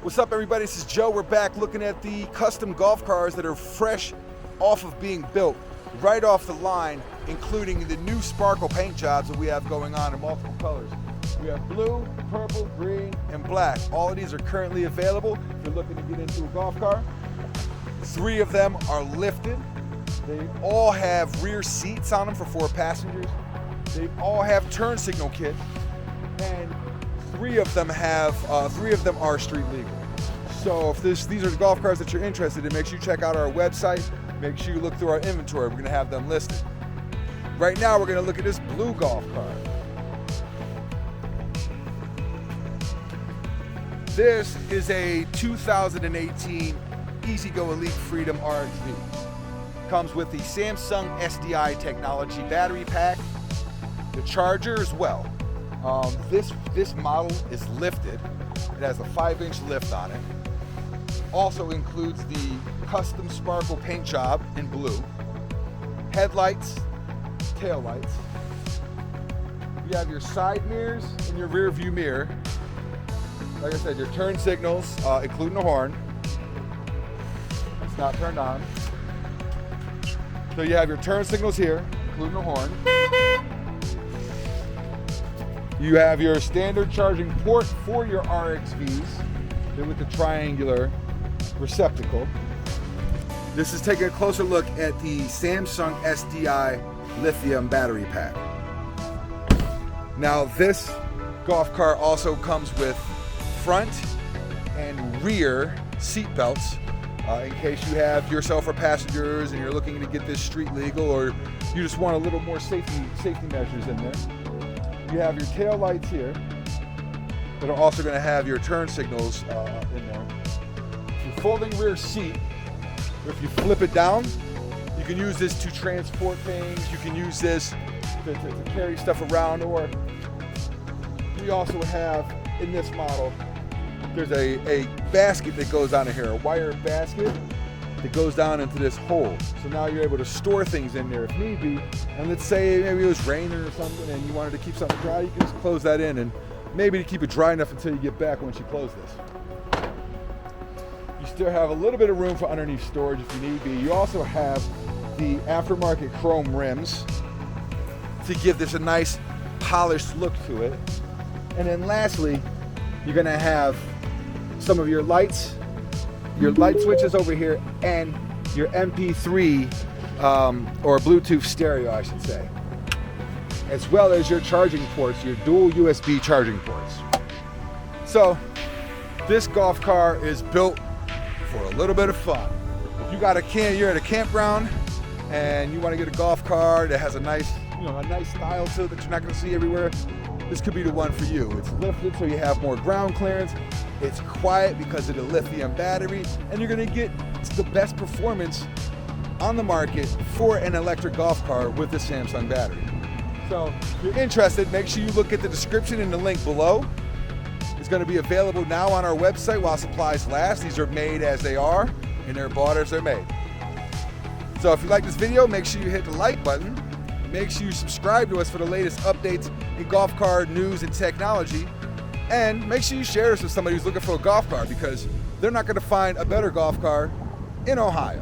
What's up, everybody? This is Joe. We're back looking at the custom golf cars that are fresh off of being built, right off the line, including the new sparkle paint jobs that we have going on in multiple colors. We have blue, purple, green, and black. All of these are currently available if you're looking to get into a golf car. 3 of them are lifted. They all have rear seats on them for 4 passengers. They all have turn signal kits, and 3 of them are street legal. So if these are the golf cars that you're interested in, make sure you check out our website. Make sure you look through our inventory. We're going to have them listed. Right now, we're going to look at this blue golf car. This is a 2018 E-Z-GO Elite Freedom RXV. Comes with the Samsung SDI technology battery pack, the charger as well. This model is lifted. It has a 5-inch lift on it. Also includes the custom sparkle paint job in blue, headlights, tail lights. You have your side mirrors and your rear view mirror. Like I said, your turn signals, including the horn. It's not turned on. So you have your turn signals here, including the horn. You have your standard charging port for your RXVs with the triangular receptacle. This is taking a closer look at the Samsung SDI lithium battery pack. Now this golf car also comes with front and rear seat belts in case you have yourself or passengers and you're looking to get this street legal, or you just want a little more safety measures in there. You have your tail lights here that are also going to have your turn signals in there. Your folding rear seat, if you flip it down, you can use this to transport things. You can use this to carry stuff around, or we also have in this model, there's a basket that goes on in here, a wire basket that goes down into this hole. So now you're able to store things in there if need be. And let's say maybe it was raining or something and you wanted to keep something dry, you can just close that in, and maybe to keep it dry enough until you get back once you close this. You still have a little bit of room for underneath storage if you need be. You also have the aftermarket chrome rims to give this a nice polished look to it. And then lastly, you're gonna have some of your lights, your light switches over here, and your MP3 or Bluetooth stereo, I should say, as well as your charging ports, your dual USB charging ports. So this golf car is built for a little bit of fun. If you got you're at a campground and you want to get a golf car that has a nice style to it that you're not going to see everywhere, this could be the one for you. It's lifted so you have more ground clearance. It's quiet because of the lithium battery, and you're going to get the best performance on the market for an electric golf car with the Samsung battery. So if you're interested, make sure you look at the description and the link below. It's going to be available now on our website while supplies last. These are made as they are, and they're bought as they're made. So if you like this video, make sure you hit the like button. Make sure you subscribe to us for the latest updates in golf car news and technology. And make sure you share this with somebody who's looking for a golf car, because they're not going to find a better golf car in Ohio.